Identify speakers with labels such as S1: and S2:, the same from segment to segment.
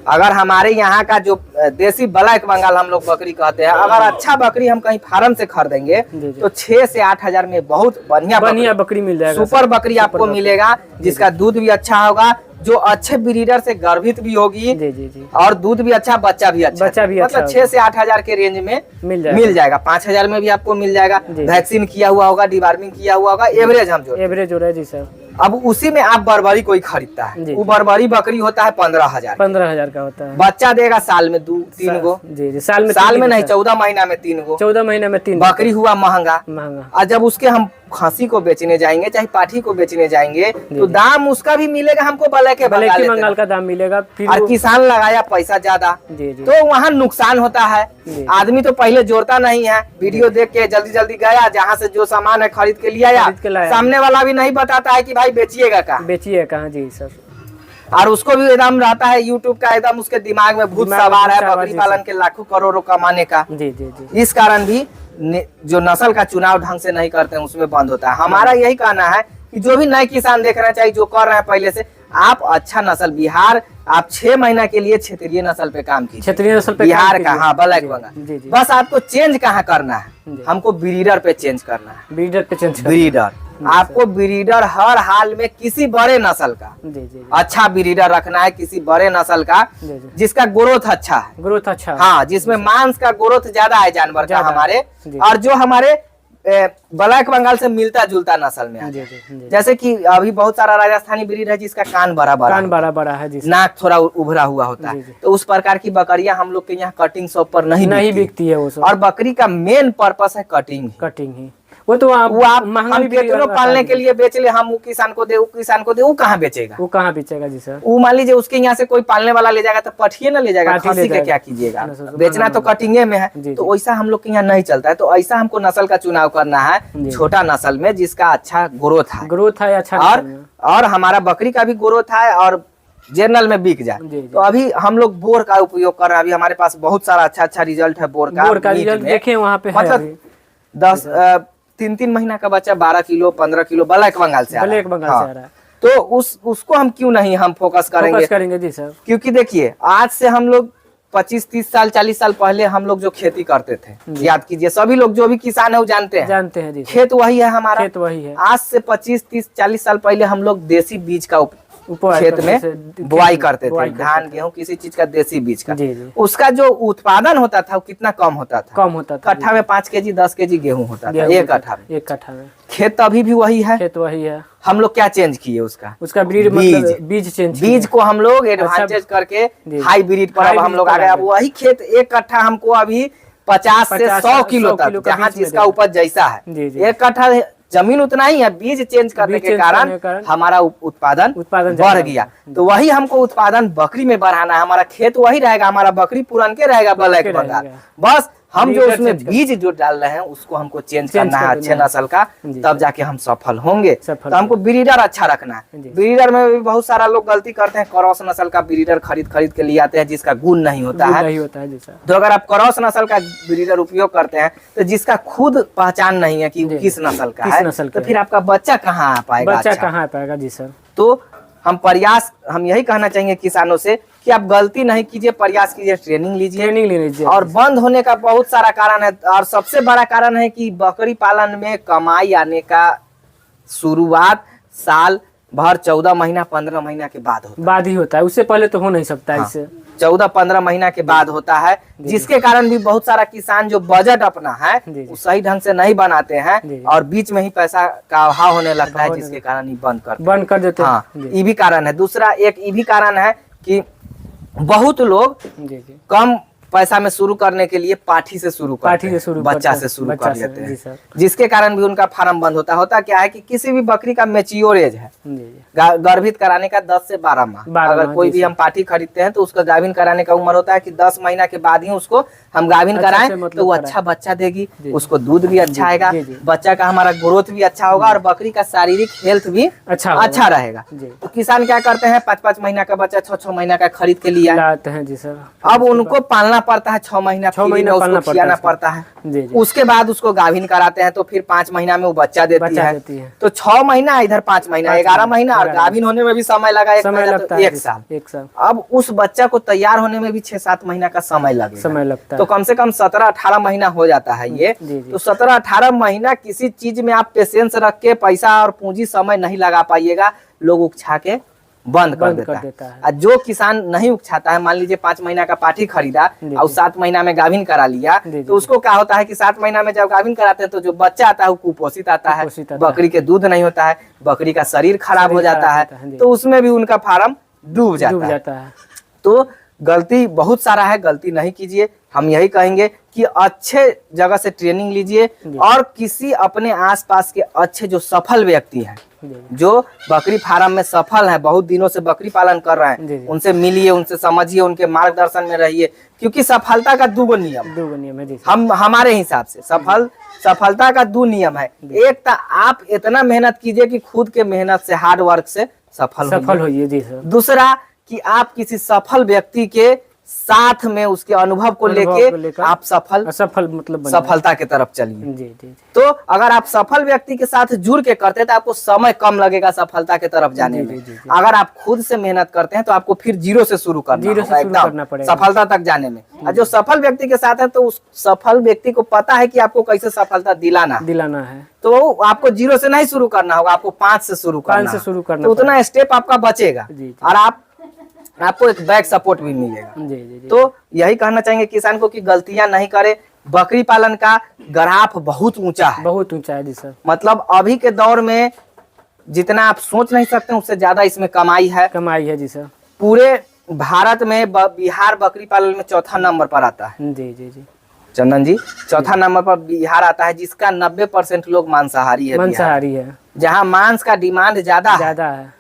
S1: अगर हमारे यहाँ का जो देसी ब्लैक बंगाल हम लोग बकरी कहते हैं, अगर अच्छा बकरी हम कहीं फार्म से खरीदेंगे तो 6 से 8 हजार में बहुत बढ़िया
S2: बकरी मिल जाएगा।
S1: सुपर बकरी आपको मिलेगा, जिसका दूध भी अच्छा होगा, जो अच्छे ब्रीडर से गर्भित भी होगी।
S2: जी।
S1: और दूध भी अच्छा, बच्चा भी अच्छा, मतलब 6 से 8 हजार के रेंज में मिल जाएगा। 5 हजार में भी आपको मिल जाएगा। वैक्सीन किया हुआ होगा, डिवार्मिंग किया हुआ होगा, एवरेज हम जो
S2: एवरेज हो रहा है जी सर।
S1: अब उसी में आप बरबरी कोई खरीदता है, वो बरबरी बकरी होता है 15,000
S2: का होता है।
S1: बच्चा देगा साल में 2-3 गो।
S2: जी
S1: साल में नहीं, 14 महीना में 3 गो।
S2: 14 महीने में 3
S1: बकरी हुआ महंगा। और जब उसके हम खसी को बेचने जाएंगे, चाहे पाठी को बेचने जाएंगे, तो दाम उसका भी मिलेगा हमको ब्लैक
S2: बंगाल का दाम मिलेगा।
S1: और किसान लगाया पैसा ज्यादा, तो वहाँ नुकसान होता है। आदमी तो पहले जोड़ता नहीं है, वीडियो देख के जल्दी जल्दी गया, जहाँ से जो सामान है खरीद के लिया, सामने वाला भी नहीं बताता है कि भाई बेचिएगा कहाँ
S2: जी सर।
S1: और उसको भी एकदम रहता है यूट्यूब का, एकदम उसके दिमाग में भूत सवार है बकरी पालन के लाखों करोड़ों कमाने का। इस कारण भी जो नस्ल का चुनाव ढंग से नहीं करते हैं उसमें बंद होता है। हमारा यही कहना है कि जो भी नए किसान देख रहे चाहिए, जो कर रहे हैं पहले से, आप अच्छा नस्ल बिहार, आप 6 महीना के लिए क्षेत्रीय नस्ल पे काम कीजिए। क्षेत्रीय नस्ल पे बिहार का, हाँ, ब्लैक बंगाल। बस आपको चेंज कहाँ करना है, हमको ब्रीडर पे चेंज करना है। ब्रीडर आपको ब्रीडर हर हाल में किसी बड़े नस्ल का अच्छा ब्रीडर रखना है, किसी बड़े नस्ल का जिसका ग्रोथ अच्छा है, हाँ, जिसमें मांस का ग्रोथ ज्यादा है जानवर का हमारे, और जो हमारे ब्लैक बंगाल से मिलता जुलता नस्ल में है। जैसे कि अभी बहुत सारा राजस्थानी ब्रीड है जिसका कान बड़ा बड़ा है, नाक थोड़ा उभरा हुआ होता है, तो उस प्रकार की बकरियां हम लोग के यहाँ कटिंग शॉप पर नहीं बिकती है वो। और बकरी का मेन पर्पस है कटिंग ही। वो तो आप महंगा भी पालने के लिए बेच ले, हम किसान को दे, वो कहाँ बेचेगा जी सर। वो मान लीजिए उसके यहाँ से कोई पालने वाला ले जाएगा तो पठिए ना ले जाएगा, खसी के क्या कीजिएगा, बेचना तो कटिंगे में है। तो वैसा हम लोग के यहाँ नहीं चलता है। तो ऐसा हमको नस्ल का चुनाव करना है, छोटा नस्ल में जिसका अच्छा ग्रोथ है अच्छा, और हमारा बकरी का भी ग्रोथ है और जनरल में बिक जाए। तो अभी हम लोग बोर का उपयोग कर रहे हैं। अभी हमारे पास बहुत सारा अच्छा रिजल्ट है बोर का रिजल्ट देखे वहाँ पे, मतलब 3-3 महीना का बच्चा 12 किलो 15 किलो ब्लैक बंगाल से आ रहा है। तो उसको हम क्यों नहीं हम फोकस करेंगे जी सर। क्योंकि देखिए आज से हम लोग 25-30 साल 40 साल पहले हम लोग जो खेती करते थे, याद कीजिए, सभी लोग जो भी किसान है वो जानते हैं जी। खेत वही है हमारा, खेत वही है। आज से 25-30-40 साल पहले हम लोग देसी बीज का खेत में बुआई करते थे, धान गेहूं किसी चीज का देसी बीज का। उसका जो उत्पादन होता था वो कितना कम होता था। कट्ठा में 5 केजी 10 केजी गेहूं होता था एक कट्ठा में। खेत अभी भी वही है, हम लोग क्या चेंज किए उसका बीज को हम लोग एडवांटेज करके हाई ब्रीड पर अब हम लोग आ गए। अब वही खेत एक कट्ठा हमको अभी 50 से 100 किलो तक, जहाँ जिसका उपज जैसा है, एक कट्ठा जमीन उतना ही है, बीज चेंज करने के कारण हमारा उत्पादन बढ़ गया। तो वही हमको उत्पादन बकरी में बढ़ाना है। हमारा खेत वही रहेगा, हमारा बकरी पुरान के रहेगा ब्लैक बंगाल। बस हम जो उसमें बीज जो डाल रहे हैं उसको हमको चेंज करना है अच्छे नस्ल का, तब जाके हम सफल होंगे। तो हमको ब्रीडर अच्छा रखना है। ब्रीडर में भी बहुत सारा लोग गलती करते हैं, क्रॉस नस्ल का ब्रीडर खरीद के लिए आते हैं जिसका गुण नहीं होता है। तो अगर आप क्रॉस नस्ल का ब्रीडर उपयोग करते हैं तो जिसका खुद पहचान नहीं है कि किस नस्ल का है, तो फिर आपका बच्चा कहाँ आ पाएगा जी सर। तो हम यही कहना चाहेंगे किसानों से कि आप गलती नहीं कीजिए, प्रयास कीजिए, ट्रेनिंग लीजिए। और बंद होने का बहुत सारा कारण है, और सबसे बड़ा कारण है कि बकरी पालन में कमाई आने का शुरुआत साल भर 14 महीना 15 महीना के बाद ही होता है। उससे पहले तो हो नहीं सकता। हाँ। इससे 14-15 महीना के बाद होता है, जिसके कारण भी बहुत सारा किसान जो बजट अपना है वो सही ढंग से नहीं बनाते हैं और बीच में ही पैसा का अभाव होने लगता है, जिसके कारण ही बंद कर देते हैं। हाँ, ये भी कारण है। दूसरा एक ये भी कारण है कि बहुत लोग कम पैसा में शुरू करने के लिए पाठी से शुरू बच्चा से शुरू कर लेते हैं, जिसके कारण भी उनका फार्म बंद होता क्या है कि किसी भी बकरी का मैच्योर एज है गर्भित कराने का 10 से 12 माह। अगर कोई भी हम पाठी खरीदते हैं तो उसका गाभिन कराने का उम्र होता है कि 10 महीना के बाद ही उसको हम गाभिन कराएं, तो वो अच्छा बच्चा देगी, उसको दूध भी अच्छा आएगा, बच्चा का हमारा ग्रोथ भी अच्छा होगा और बकरी का शारीरिक हेल्थ भी अच्छा रहेगा। तो किसान क्या करते हैं 5-5 महीना का बच्चा 6-6 महीना का खरीद के लिए आते हैं जी सर। अब उनको पालना पालना पड़ता है 6 महीना,
S2: 6 महीना
S1: उसको
S2: पालना
S1: खिलाना पड़ता है। उसके बाद उसको गाभिन कराते हैं तो फिर 5 महीना में वो बच्चा देती है। तो 6 महीना इधर 5 महीना 11 महीना, और गाभिन होने में भी समय लगा 1 महीना, तो 1 साल। अब उस बच्चा को तैयार होने में भी 6-7 महीना का समय लगता है। तो कम से कम 17-18 महीना हो जाता है ये। तो 17-18 महीना किसी चीज में आप पेशेंस रख के पैसा और पूंजी समय नहीं लगा पाइएगा, लोग उकछा के बंद कर देता है। और जो किसान नहीं उकछाता है, मान लीजिए 5 महीना का पाठी खरीदा और 7 महीना में गाभिन करा लिया, तो उसको क्या होता है कि 7 महीना में जब गाभिन कराते हैं तो जो बच्चा आता है वो कुपोषित आता है, बकरी के दूध नहीं होता है, बकरी का शरीर खराब हो जाता है, तो उसमें भी उनका फार्म डूब जाता है। तो गलती बहुत सारा है, गलती नहीं कीजिए। हम यही कहेंगे कि अच्छे जगह से ट्रेनिंग लीजिए और किसी अपने आसपास के अच्छे जो सफल व्यक्ति हैं, जो बकरी फार्म में सफल है, बहुत दिनों से बकरी पालन कर रहे हैं, उनसे मिलिए, उनसे समझिए, उनके मार्गदर्शन में रहिए। क्योंकि सफलता का 2 नियम है। हम हमारे हिसाब से सफलता का 2 नियम है। एक तो आप इतना मेहनत कीजिए कि खुद के मेहनत से, हार्ड वर्क से सफल होइए जी सर। दूसरा कि आप किसी सफल व्यक्ति के साथ में उसके अनुभव को लेके आप सफलता की तरफ चलिए। तो अगर आप सफल व्यक्ति के साथ जुड़ के करते हैं तो आपको समय कम लगेगा सफलता की तरफ जाने में। अगर आप खुद से मेहनत करते हैं तो आपको फिर जीरो से शुरू करना पड़ेगा सफलता तक जाने में। और जो सफल व्यक्ति के साथ है तो उस सफल व्यक्ति को पता है कि आपको कैसे सफलता दिलाना है। तो आपको 0 से नहीं शुरू करना होगा, आपको 5 से शुरू करना, तो उतना स्टेप आपका बचेगा और आपको एक बैक सपोर्ट भी मिलेगा। तो यही कहना चाहेंगे किसान को कि गलतियां नहीं करे। बकरी पालन का ग्राफ बहुत ऊंचा है जी सर। मतलब अभी के दौर में जितना आप सोच नहीं सकते उससे ज्यादा इसमें कमाई है जी सर। पूरे भारत में बिहार बकरी पालन में 4था नंबर पर आता है। जी चंदन जी, 4था नंबर पर बिहार आता है, जिसका 90% लोग मांसाहारी है। जहाँ मांस का डिमांड ज्यादा है,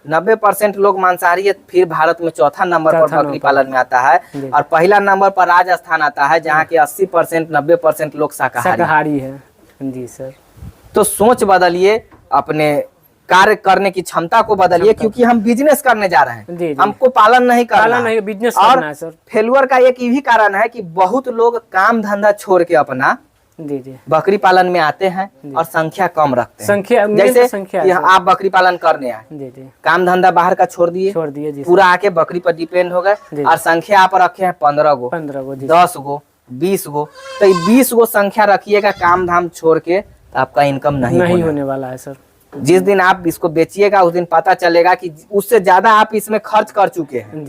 S1: 90% लोग मांसाहारी है। फिर भारत में 4था नंबर पर बकरी पालन में आता है। और पहला नंबर पर राजस्थान आता है, जहाँ के 80% 90% लोग शाकाहारी है जी सर। तो सोच बदलिए, अपने कार्य करने की क्षमता को बदलिए, क्योंकि हम बिजनेस करने जा रहे हैं, हमको पालन नहीं करना, बिजनेस करना है सर। फेलुअर का एक ये भी कारण है कि बहुत लोग काम धंधा छोड़ के अपना बकरी पालन में आते हैं और संख्या कम रखते हैं। जैसे आप बकरी पालन करने आए, काम धंधा बाहर का छोड़ दिए, पूरा आके बकरी पर डिपेंड हो गए और संख्या आप रखे हैं 15 गो, 10 गो, 20 गो। तो 20 गो संख्या रखिएगा काम धाम छोड़ के, तो आपका इनकम नहीं होने वाला है सर। जिस दिन आप इसको बेचिएगा उस दिन पता चलेगा कि उससे ज्यादा आप इसमें खर्च कर चुके हैं।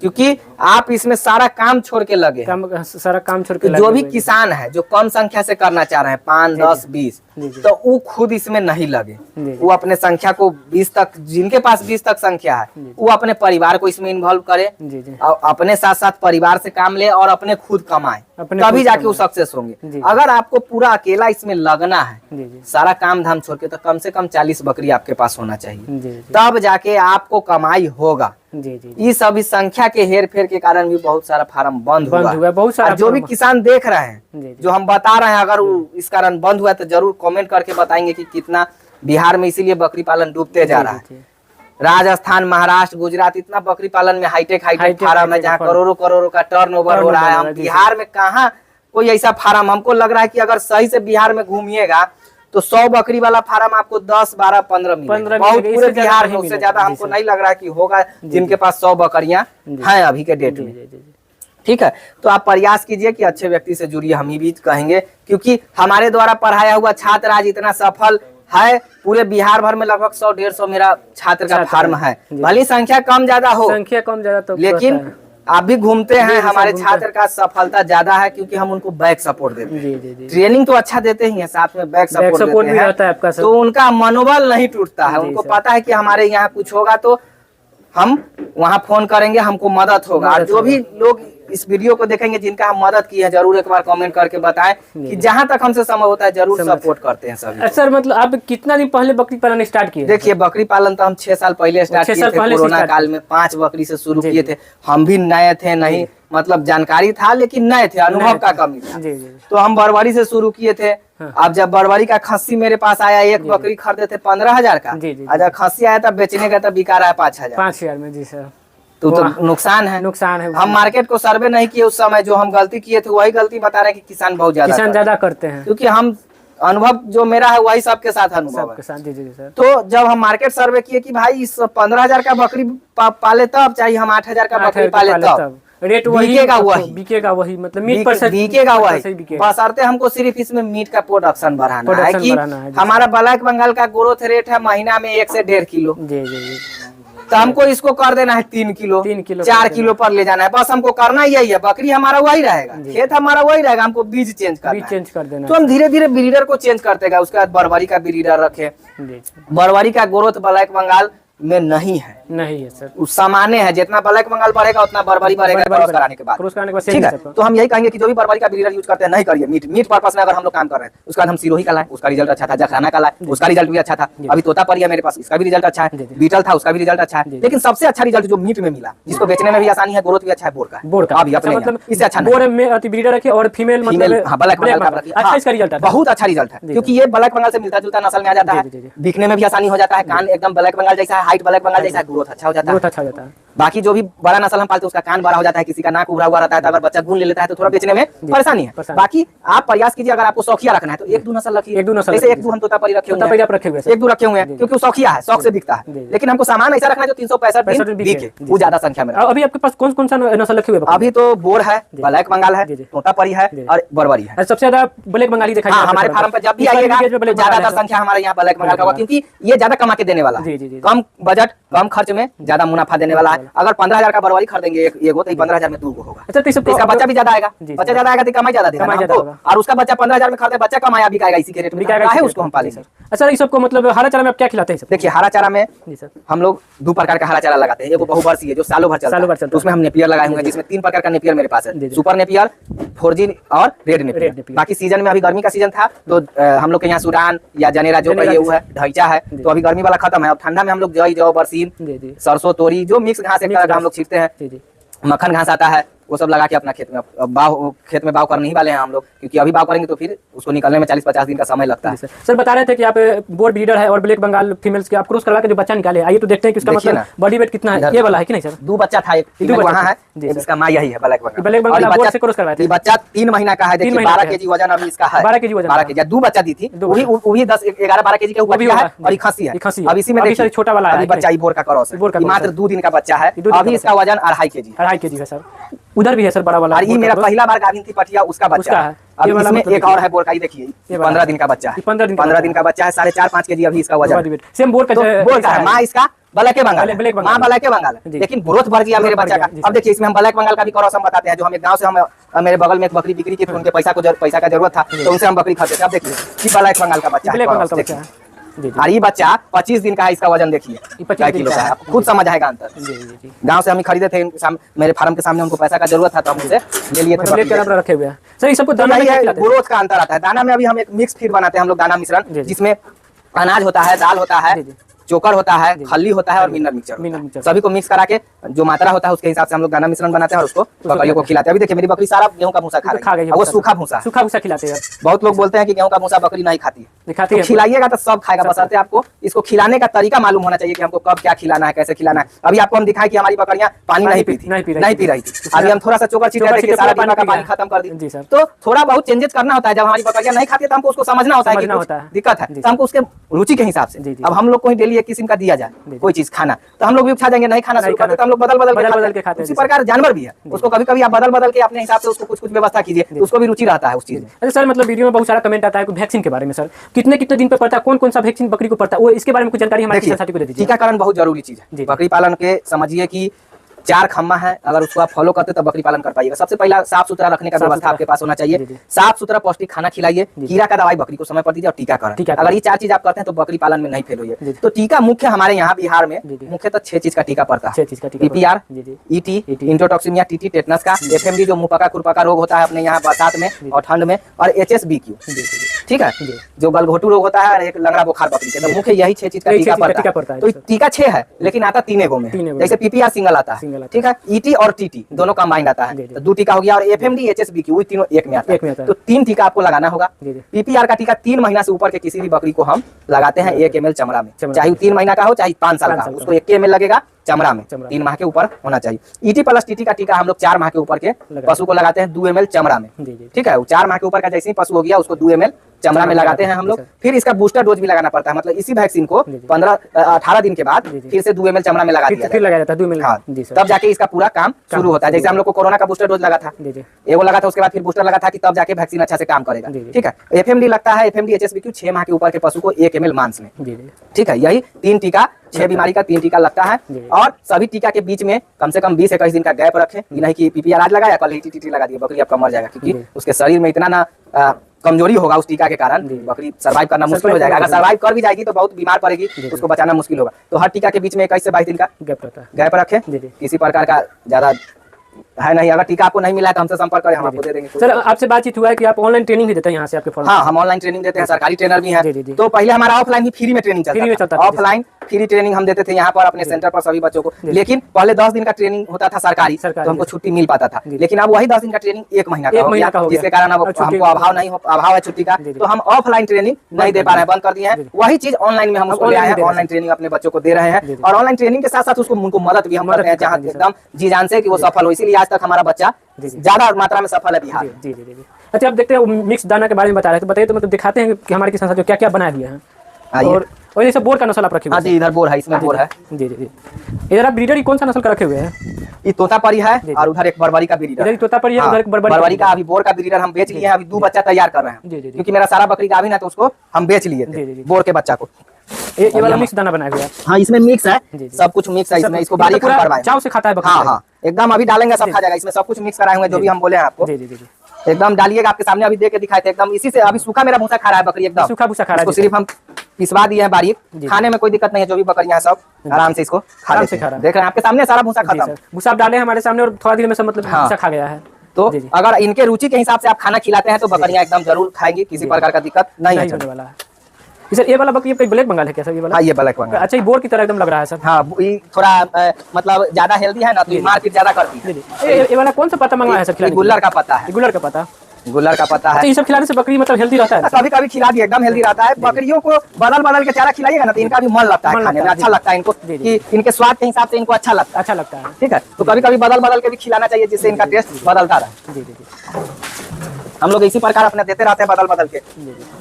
S1: क्योंकि आप इसमें सारा काम छोड़ के लगे, जो भी किसान है जो कम संख्या से करना चाह रहे हैं, 5, 10, 20, तो वो खुद इसमें नहीं लगे। वो अपने संख्या को 20 तक, जिनके पास 20 तक संख्या है, वो अपने परिवार को इसमें इन्वॉल्व करे और अपने साथ साथ परिवार से काम ले और अपने खुद कमाए, तभी जाके वो सक्सेस होंगे। अगर आपको पूरा अकेला इसमें लगना है, सारा काम धाम छोड़ के, तो कम से कम 40 बकरी आपके पास होना चाहिए, तब जाके आपको कमाई होगा। ये सभी संख्या के हेर फेर के कारण भी बहुत सारा फार्म बंद हुआ। बहुत सारा जो भी किसान देख रहे हैं, जो हम बता रहे हैं, अगर वो इस कारण बंद हुआ तो जरूर कमेंट करके बताएंगे कि कितना बिहार में इसीलिए बकरी पालन डूबते जा रहा है। राजस्थान, महाराष्ट्र, गुजरात, इतना बकरी पालन में हाईटेक फार्म है, जहाँ करोड़ों का टर्नओवर हो रहा है। हम बिहार में कहाँ कोई ऐसा फार्म, हमको लग रहा है कि अगर सही से बिहार में घूमिएगा तो 100 बकरी वाला फार्म आपको 10, 12, 15 मिलेगा। बहुत पूरे बिहार में, उससे ज्यादा हमको नहीं लग रहा है कि होगा जिनके पास 100 बकरियां हैं अभी के डेट में। ठीक है, तो आप प्रयास कीजिए कि अच्छे व्यक्ति से जुड़िए, हम भी कहेंगे, क्योंकि हमारे द्वारा पढ़ाया हुआ छात्र आज इतना सफल है। पूरे बिहार भर में लगभग 100-150 मेरा छात्र का फार्म है। भले संख्या कम ज्यादा हो, तो लेकिन आप भी घूमते हैं। हमारे छात्र का सफलता ज्यादा है क्योंकि हम उनको बैक सपोर्ट देते हैं। ट्रेनिंग तो अच्छा देते ही हैं, साथ में बैक सपोर्ट भी रहता है आपका, तो उनका मनोबल नहीं टूटता है। उनको पता है कि हमारे यहाँ कुछ होगा तो हम वहाँ फोन करेंगे, हमको मदद होगा। और जो भी लोग इस वीडियो को देखेंगे जिनका हम मदद की है, जरूर एक बार कमेंट करके बताएं कि जहां तक हमसे संभव होता है जरूर सपोर्ट करते हैं सभी।
S2: सर मतलब आप कितना दिन पहले बकरी पालन स्टार्ट किए?
S1: देखिए, बकरी पालन तो हम 6 साल पहले स्टार्ट किए थे। कोरोना काल में 5 बकरी से शुरू किए थे। हम भी नए थे, नहीं मतलब जानकारी था लेकिन नए थे, अनुभव का कमी था। तो हम बरवारी से शुरू किए थे। अब जब बरवारी का खस्सी मेरे पास आया, एक बकरी खरीदे थे 15,000 का, जब खस्सी आया तब बेचने का तब बिका रहा है 5,000
S2: में। जी सर,
S1: तो नुकसान है।
S2: नुकसान है।
S1: हम मार्केट को सर्वे नहीं किए उस समय, जो हम गलती किए थे वही गलती बता रहे हैं कि किसान बहुत ज्यादा
S2: करते हैं,
S1: क्योंकि हम अनुभव जो मेरा है वही सबके साथ अनुभव है।
S2: जी जी सर।
S1: तो जब हम मार्केट सर्वे किए कि भाई इस 15,000 का बकरी पाले तब, चाहे हम 8,000 का बकरी पाले तब,
S2: रेट वही बिकेगा वही, मतलब मीट पर
S1: बिकेगा वही, बशर्ते हमको सिर्फ इसमें मीट का प्रोडक्शन बढ़ाना है कि हमारा ब्लैक बंगाल का ग्रोथ रेट है महीना में 1 से 1.5 किलो।
S2: जी जी जी।
S1: तो हमको इसको कर देना है 3 किलो 4 किलो पर ले जाना है, बस हमको करना यही है। बकरी हमारा वही रहेगा, खेत हमारा वही रहेगा, हमको बीज चेंज कर देना। तो हम धीरे धीरे ब्रीडर को चेंज करते गए। उसके बाद बरबरी का ब्रीडर रखे। बरबरी का ग्रोथ ब्लैक बंगाल में नहीं है
S2: सर,
S1: उस सामान्य है। जितना ब्लैक बंगाल बढ़ेगा उतना बरबरी बढ़ेगा क्रॉस कराने के बाद। ठीक है, तो हम यही कहेंगे कि जो भी बरबरी का ब्रीडर यूज करते हैं नहीं करिए। मीट पर्पस में अगर हम लोग काम कर रहे हैं, उसके बाद हम सिरोही का लाए, उसका रिजल्ट अच्छा था। जखराना का लाए, उसका रिजल्ट भी अच्छा था। अभी तोतापरी है मेरे पास, इसका भी रिजल्ट अच्छा है। बीटल था, उसका भी रिजल्ट अच्छा है। लेकिन सबसे अच्छा रिजल्ट जो मीट में मिला, जिसको बेचने में भी आसानी है, ग्रोथ भी अच्छा है, बोर का अभी अपने मतलब इससे अच्छा
S2: ब्रीडर रखे और फीमेल
S1: ब्लैक बंगाल बहुत अच्छा रिजल्ट है, क्योंकि ये ब्लैक बंगाल से मिलता जुलता नस्ल में आ जाता है। दिखने में भी आसानी हो जाता है, कान एकदम ब्लैक बंगाल जैसा है, हाइट ब्लैक बंगाल जैसा है, ग्रोथ अच्छा हो जाता है। बाकी जो भी बड़ा नस्ल हम पालते हैं उसका कान बड़ा हो जाता है, किसी का नाक उभरा हुआ रहता है, तो अगर बच्चा गुण ले लेता है तो थोड़ा बेचने में परेशानी है। बाकी आप प्रयास कीजिए, अगर आपको शौकिया रखना है तो 1-2 नस्ल रखिए। जैसे 1-2 हम तोतापरी रखे हुए हैं, 1-2 रखे हुए हैं, क्योंकि वो शौकिया है, शौक से बिकता है। लेकिन हमको सामान ऐसा रखना है जो 365 दिन बिके, वो ज्यादा संख्या में।
S2: अभी आपके पास कौन सा नस्ल रखे हुए?
S1: अभी तो बोर है, ब्लैक बंगाल है, तोतापरी है और बरबरी है।
S2: सबसे ज्यादा ब्लैक बंगाली दिखाई
S1: हमारे फार्म पर जब भी आइएगा ज्यादातर संख्या हमारे यहाँ ब्लैक बंगाल का होगा, क्योंकि ये ज्यादा कमा के देने वाला है, कम बजट कम खर्च में ज्यादा मुनाफा देने वाला है। अगर 15,000 का बरबरी खरीदेंगे एक तो 15,000 में 2 होगा। अच्छा, तो इसका बच्चा भी ज्यादा आएगा, बच्चा ज्यादा आएगा तो कमाई ज्यादा देगा हमको, और उसका बच्चा 15,000 में खरीदे, बच्चा कमाया बिकाएगा, इसी के रेट में है, उसको हम पालेंगे।
S2: अच्छा, इस सबको मतलब हरा चारा में आप क्या खिलाते हैं?
S1: देखिए, हरा चारा में हम लोग 2 प्रकार का हरा चारा लगाते हैं। एक बहुवर्षीय जो सालों भर चलता है, उसमें हम नेपियर लगाए हुए हैं, जिसमें 3 प्रकार का नेपियर मेरे पास है, सुपर नेपियर, 4G और रेड नेपियर। बाकी सीजन में अभी गर्मी का सीजन था तो हम लोग के यहाँ सुडान या जनेरा जो ये हुआ है, ढैचा है, तो अभी गर्मी वाला खत्म है। अब ठंडा में हम लोग जौ बरसीन, सरसों, तोरी, जो मिक्स घास हम लोग छींटते हैं, मक्खन घास आता है, वो सब लगा के अपना खेत में बाव करने ही वाले हैं हम लोग, क्योंकि अभी बाव करेंगे तो फिर उसको निकलने में 40-50 दिन का समय लगता है।
S2: सर बता रहे थे कि आप बोर ब्रीडर है और ब्लैक बंगाल फीमेल्स के आप क्रॉस करवा के जो बच्चा निकाले, आइए तो देखते हैं कि उसका मतलब बॉडी वेट कितना है। ये वाला है कि नहीं सर?
S1: 2 बच्चा था, एक वहाँ है, इसका माँ यही है ब्लैक बंगाल से क्रॉस करवाया था। बच्चा 3 महीना का है, देखिए 12 केजी वजन अभी इसका है, 12 केजी। 2 बच्चा दी थी, वही 10-11-12 केजी के ऊपर है, और खस्सी है। अब इसी में देखिए छोटा वाला बच्चा बोर का क्रॉस है, मात्र 2 दिन का बच्चा है, अभी इसका वजन 2.5 केजी है सर। उधर भी है सर बड़ा वाला, और ये मेरा पहला बार गाभिन थी पटिया, उसका बच्चा है। अब इसमें एक और है बोर का, देखिए 15 दिन का बच्चा है, 15 दिन का बच्चा है, 4.5-5 केजी अभी इसका वजन। सेम बोर का है, माँ इसका ब्लैक बंगाल, माँ ब्लैक बंगाल, लेकिन ग्रोथ बढ़ गया मेरे बच्चा का। अब देखिए, इसमें हम ब्लैक बंगाल का भी क्रॉस हम बताते हैं। जो हम एक गांव से हम मेरे बगल में एक बकरी बिक्री की थी, उनके पैसा का जरूरत था, तो उनसे हम बकरी खरीदे थे। अब देखिए, ये ब्लैक बंगाल का बच्चा है, और ये बच्चा 25 दिन का है, इसका वजन देखिए 2 किलो का है, आप खुद समझ आएगा अंतर। गांव से हम खरीदे थे, मेरे फार्म के सामने, उनको पैसा का जरूरत था तो हम उसे ले लिए थे, रखे हुए हैं। सर ये सबको दाना में ग्रोथ का अंतर आता है। दाना में अभी हम एक मिक्स फीड बनाते हैं हम लोग, दाना मिश्रण, जिसमें अनाज होता है, दाल होता है, चोकर होता है, खल्ली होता है और मिनरल मिक्सचर, सभी को मिक्स करा के जो मात्रा होता है उसके हिसाब से हम लोग दाना मिश्रण बनाते हैं और उसको बकरियों को खिलाते हैं। अभी देखिए, मेरी बकरी सारा गेहूं का भूसा खा गई है, वो सूखा भूसा खिलाते हैं। बहुत लोग बोलते हैं कि गेहूं का भूसा बकरी नहीं खाती है, खिलाइएगा तो सब खाएगा, बशर्ते आपको इसको खिलाने का तरीका मालूम होना चाहिए कि हमको कब क्या खिलाना है, कैसे खिलाना है। अभी आपको हम दिखाएं कि हमारी बकरियां पानी नहीं पी रही थी, अभी हम थोड़ा सा चोकर छींटे के सारा दिन का पानी खत्म कर दी। तो थोड़ा बहुत चेंजेस करना होता है। जब हमारी बकरियां नहीं खाती है तो हमको उसको समझना होता है कि दिक्कत है, तो हमको उसके रुचि के हिसाब से, अब हम लोग को डेली एक किस्म का दिया जाए कोई चीज खाना, तो हम लोग भी उठा देंगे, नहीं खाना शुरू करते तो हम लोग बदल के खाते हैं। उसी प्रकार जानवर भी है, उसको कभी कभी आप बदल के अपने हिसाब से उसको कुछ व्यवस्था कीजिए, तो उसको भी रुचि रहता है उस चीज में।
S2: अच्छा सर, मतलब वीडियो में बहुत सारा कमेंट आता है वैक्सीन के बारे में, सर कितने दिन पे पड़ता है, कौन सा वैक्सीन बकरी को पड़ता है, वो इसके बारे में कुछ जानकारी हमारे साथी को दे दीजिए।
S1: टीकाकरण बहुत जरूरी चीज है बकरी पालन के। समझिए कि 4 खम्मा है, अगर उसको आप फॉलो करते तो बकरी पालन कर पाइएगा। सबसे पहला साफ सुथरा रखने का व्यवस्था आपके पास होना चाहिए, साफ सुथरा पौष्टिक खाना खिलाइए, कीड़ा का दवाई बकरी को समय पर दीजिए, और टीकाकरण। अगर ये 4 चीज आप करते हैं तो बकरी पालन में नहीं फेल होइए। तो टीका मुख्य हमारे यहाँ बिहार में मुख्यतः 6 चीज का टीका पड़ता है, PPR, ET, enterotoxaemia, TT, tetanus का, एफएमडी जो मुंह पका खुरपका रोग होता है अपने यहाँ बरसात में और ठंड में, और एचएसबीक्यू, ठीक है, जो गलघोटू रोग होता है, और एक लंगड़ा बुखार बकरी के। तो मुख्य यही 6 चीज का टीका पड़ता है। तो टीका 6 है, लेकिन आता 3 एगो में, जैसे पीपीआर सिंगल आता है, ठीक है, ईटी और टीटी दोनों कंबाइंड आता है, तो 2 टीका हो गया, और एफएमडी, एचएसबीक्यू तीनों एक में आता है। तो 3 टीका आपको लगाना होगा। पीपीआर का टीका 3 महीना से ऊपर के किसी भी बकरी को हम लगाते हैं 1 ml चमड़ा में, चाहे 3 महीना का हो चाहे 5 साल का हो, उसको 1 ml लगेगा। चमड़ा में 3 माह के ऊपर होना चाहिए। ईटी प्लस टीटी का टीका हम लोग 4 माह के ऊपर के पशु को लगाते हैं 2 ml चमड़ा में। ठीक है, 4 माह के ऊपर का जैसे ही पशु हो गया उसको 2 ml चमड़ा में लगाते हैं हम लोग। फिर इसका बूस्टर डोज भी लगाना पड़ता है, मतलब इसी वैक्सीन को 18 दिन के बाद फिर से 2 ml चमड़ा में लगा दिया
S2: फिर लगाया जाता है 2 ml।
S1: हाँ, तब जाके इसका पूरा काम शुरू होता है। जैसे हम लोग को कोरोना का बूस्टर डोज लगा था, एगो लगा था, उसके बाद फिर बूस्टर लगा था कि तब जाके वैक्सीन अच्छा से काम करेगा। ठीक है, एफएमडी लगता है, एफएमडी एचएसबीक्यू 6 माह के ऊपर के पशु को 1 ml मांस में। ठीक है, यही 3 टीका 6 बीमारी का 3 टीका लगता है। और सभी टीका के बीच में कम से कम 20-21 दिन का गैप रखें, नहीं कि पीपीआर आज लगाया कल टीटी लगा दिया, बकरी आपका मर जाएगा, क्योंकि उसके शरीर में इतना ना कमजोरी होगा उस टीका के कारण, बकरी सर्वाइव करना मुश्किल हो जाएगा। अगर सर्वाइव कर भी जाएगी तो बहुत बीमार पड़ेगी, उसको बचाना मुश्किल होगा। तो हर टीका के बीच में 21 से 22 दिन का गैप रखें। किसी प्रकार का ज्यादा है नहीं, अगर टीका आपको नहीं मिला है तो हमसे संपर्क करें, हम आपको दे देंगे।
S2: सर आपसे बातचीत हुआ है कि आप ऑनलाइन ट्रेनिंग भी देते हैं यहाँ से आपके फॉर्म?
S1: हाँ, हम ऑनलाइन ट्रेनिंग देते हैं, सरकारी ट्रेनर भी हैं। तो पहले हमारा ऑफलाइन ही फ्री में ट्रेनिंग चलता था, ऑफलाइन फ्री ट्रेनिंग हम देते थे यहाँ पर अपने सेंटर पर सभी बच्चों को। लेकिन पहले 10 दिन का ट्रेनिंग होता था सरकारी, तो हमको छुट्टी मिल पाता था। लेकिन अब वही 10 दिन का ट्रेनिंग 1 महीना का हो गया, जिसके कारण अब हमको अभाव है छुट्टी का, तो हम ऑफलाइन ट्रेनिंग नहीं दे पा रहे हैं, बंद कर दिए हैं। वही चीज ऑनलाइन में हम उसको ले आए हैं, ऑनलाइन ट्रेनिंग अपने बच्चों को दे रहे हैं। और ऑनलाइन ट्रेनिंग के साथ साथ उसको उनको मदद भी हम करते हैं, जहाँ एकदम जी जान से कि वो सफल हो। इसीलिए आज तक हमारा बच्चा ज्यादा मात्रा में सफल है बिहार।
S2: जी जी जी। अच्छा, आप देखते हैं मिक्स दाना के बारे में बता रहे हैं, तो बताइए, तो मतलब दिखाते हैं कि हमारे किसान साथियों क्या क्या बनाए हुए हैं। और ये सब बोर का नस्ल आप रखे हुए हैं?
S1: जी, इधर बोर है, इसमें बोर है।
S2: जी जी जी। इधर आप ब्रीडर कौन सा नस्ल का रखे हुए हैं?
S1: ये तोतापरी है और उधर एक बरबरी का ब्रीडर।
S2: इधर तोतापरी है, उधर एक
S1: बरबरी का। अभी बोर का ब्रीडर हम बेच लिए हैं, अभी 2 बच्चा तैयार कर रहे हैं, क्योंकि मेरा सारा बकरी गाभिन है, तो उसको हम बेच लिए थे बोर के बच्चा को।
S2: ये वाला मिक्स दाना बनाया हुआ है?
S1: हाँ, इसमें मिक्स है, सब कुछ मिक्स है इसमें। इसको बारीक हम करवाएं,
S2: चाव से खाता है बकरी?
S1: हाँ हाँ, एकदम अभी डालेंगे सब खा जाएगा। इसमें सब कुछ मिक्स कराए हुए जो भी हम बोले हैं आपको, एकदम डालिएगा। आपके सामने अभी देख के दिखाए थे, एकदम इसी से। अभी सूखा मेरा भूसा खा रहा है बकरी, एकदम
S2: सूखा भूसा खा रहा है।
S1: सिर्फ हम पिसवा दिए हैं बारीक, खाने में कोई दिक्कत नहीं है। जो भी बकरियां सब आराम से इसको खा रहे हैं, देख रहे हैं आपके सामने सारा भूसा खत्म।
S2: भूसा डाले हमारे सामने और थोड़ा देर में सब मतलब भूसा खा गया है।
S1: तो अगर इनके रुचि के हिसाब से आप खाना खिलाते हैं तो बकरियां एकदम जरूर खाएंगी, किसी प्रकार का दिक्कत नहीं होने वाला है।
S2: सर ये वाला बकरी ब्लैक बंगाल है क्या सर? ये वाला?
S1: हाँ, ये ब्लैक बंगाल।
S2: अच्छा, ये बोर की तरह एकदम लग रहा है सर।
S1: हाँ, ये थोड़ा मतलब ज्यादा हेल्दी है ना, तो मारपीट ज्यादा करती है।
S2: ये वाला कौन सा पत्ता मंगवाया है सर?
S1: गुल्लर का पत्ता है।
S2: गुल्लर का पत्ता,
S1: गुल्लर का पत्ता है।
S2: ये सब खिलाने से बकरी मतलब हेल्दी रहता है?
S1: कभी कभी खिला दिए, एकदम हेल्दी रहता है। बकरियों को बदल बदल के चारा खिलाइएगा ना, तो इनका भी मन लगता है खाने में, अच्छा लगता है इनको, कि इनके स्वाद के हिसाब से इनको अच्छा लगता है। ठीक है, तो कभी कभी बदल बदल के भी खिलाना चाहिए, जिससे इनका टेस्ट बदलता रहे। हम लोग इसी प्रकार अपने देते रहते हैं बदल बदल के।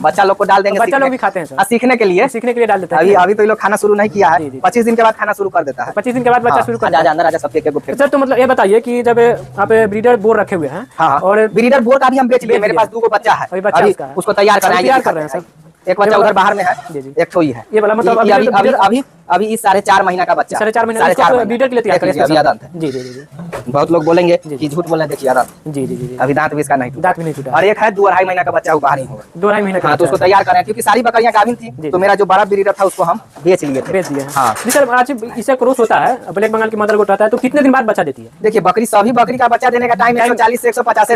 S1: बच्चा लोग को डाल देंगे,
S2: बच्चा लोग भी खाते हैं सर?
S1: सीखने के लिए
S2: डाल देते हैं।
S1: अभी तो ये लोग खाना शुरू नहीं किया है, 25 दिन के बाद खाना शुरू कर देता है।
S2: 25 दिन के बाद बच्चा शुरू कर
S1: अंदर आजा सबके एक।
S2: सर तो मतलब ये बताइए कि जब आप ब्रीडर बोर रखे हुए हैं, और
S1: ब्रीडर बोर का भी हम बेच लिए। मेरे पास 2 बच्चा है, उसको तैयार कर रहे हैं सर। एक बच्चा उधर बाहर में है, एक ठो ही है ये वाला। मतलब अभी इस 4.5 महीना का बच्चा,
S2: 4.5 महीना ब्रीडर के लिए तैयार करें। जी जी जी।
S1: बहुत लोग बोलेंगे कि झूठ बोल रहे हैं, देखिए दांत।
S2: जी जी जी।
S1: अभी दांत भी इसका नहीं
S2: दांत भी नहीं टूटा।
S1: और एक है 2-2.5 महीना का बच्चा, वो बाहर ही होगा।
S2: 2-2.5 महीने का,
S1: तो उसको तैयार करें, क्योंकि सारी बकरियां गाभिन थी। तो मेरा जो बड़ा ब्रीडर था उसको हम बेच लिए थे।
S2: बेच दिए। हाँ जी सर। आज इससे क्रॉस होता है, ब्लैक बंगाल की मदर गोट आता है, तो कितने दिन बाद बच्चा देती है?
S1: देखिए, बकरी सभी बकरी का बच्चा देने का टाइम 140 से 150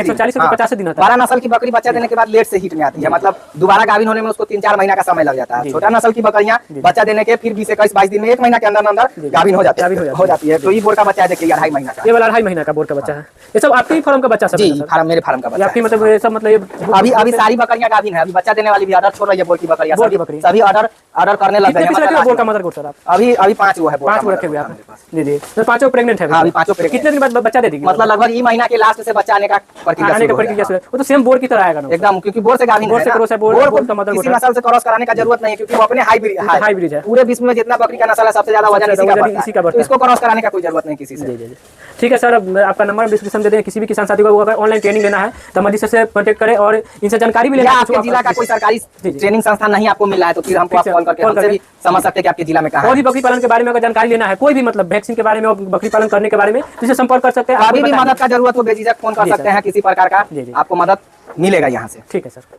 S1: दिन होता है। 12 नस्ल की बकरी बच्चा देने के बाद लेट से हिट में आती है, मतलब दोबारा गाभिन होने में उसको 3-4 महीना का समय लग जाता है। छोटा नस्ल की बकरियां बच्चा देने के फिर 20-21-22 दिन में, 1 महीना के अंदर अंदर गाभिन हो जाती है। तो ये बोर का बच्चा है, देखिए 2.5 महीना का।
S2: ये वाला 2.5 महीना का बोर का बच्चा है। ये सब आपके फार्म का बच्चा?
S1: जी, फार्म, मेरे फार्म का बच्चा।
S2: आपकी मतलब ये सब मतलब
S1: अभी सारी बकरियां गाभिन है। अभी बच्चा देने वाली भी ऑर्डर छोड़ रही है, बोर की बकरियां सभी ऑर्डर करने लग गए हैं।
S2: बोर का मदर गोट सर आप
S1: अभी 5 वो है,
S2: 5 रखे हुए आप? जी जी। तो 5 प्रेग्नेंट है?
S1: अभी 5
S2: कितने दिन बाद बच्चा दे देगी?
S1: मतलब लगभग ये महीना के लास्ट से बच्चा आने का प्रक्रिया।
S2: वो तो सेम बोर की तरह आएगा ना एकदम,
S1: क्योंकि बोर से गाभिन है। बोर का मदर किसी नस्ल से क्रॉस कराने का जरूरत नहीं है, क्योंकि वो अपने हाइब्रिड है। पूरे विश्व में जितना बकरी का नस्ल है, सबसे ज्यादा वजन इसी का बढ़ता है। इसको क्रॉस कराने का कोई जरूरत नहीं किसी से।
S2: ठीक है सर, आपका नंबर डिस्क्रिप्शन दे दें। किसी भी किसान साथी को अगर ऑनलाइन ट्रेनिंग लेना है तो हमारे से कांटेक्ट करें, और इनसे जानकारी भी लेना है।
S1: आपके जिला का कोई सरकारी ट्रेनिंग संस्थान नहीं आपको मिल रहा है, तो फिर हमको कॉल करके हमसे भी समझ सकते हैं कि आपके जिला में कहाँ है।
S2: और भी बकरी पालन के बारे में अगर जानकारी लेना है, कोई भी मतलब वैक्सीन के बारे में, बकरी पालन करने के बारे में, जिससे संपर्क कर सकते हैं।
S1: अभी भी मदद का जरूरत हो बेझिझक फोन कर सकते हैं, किसी प्रकार का आपको मदद मिलेगा यहाँ से।
S2: ठीक है सर।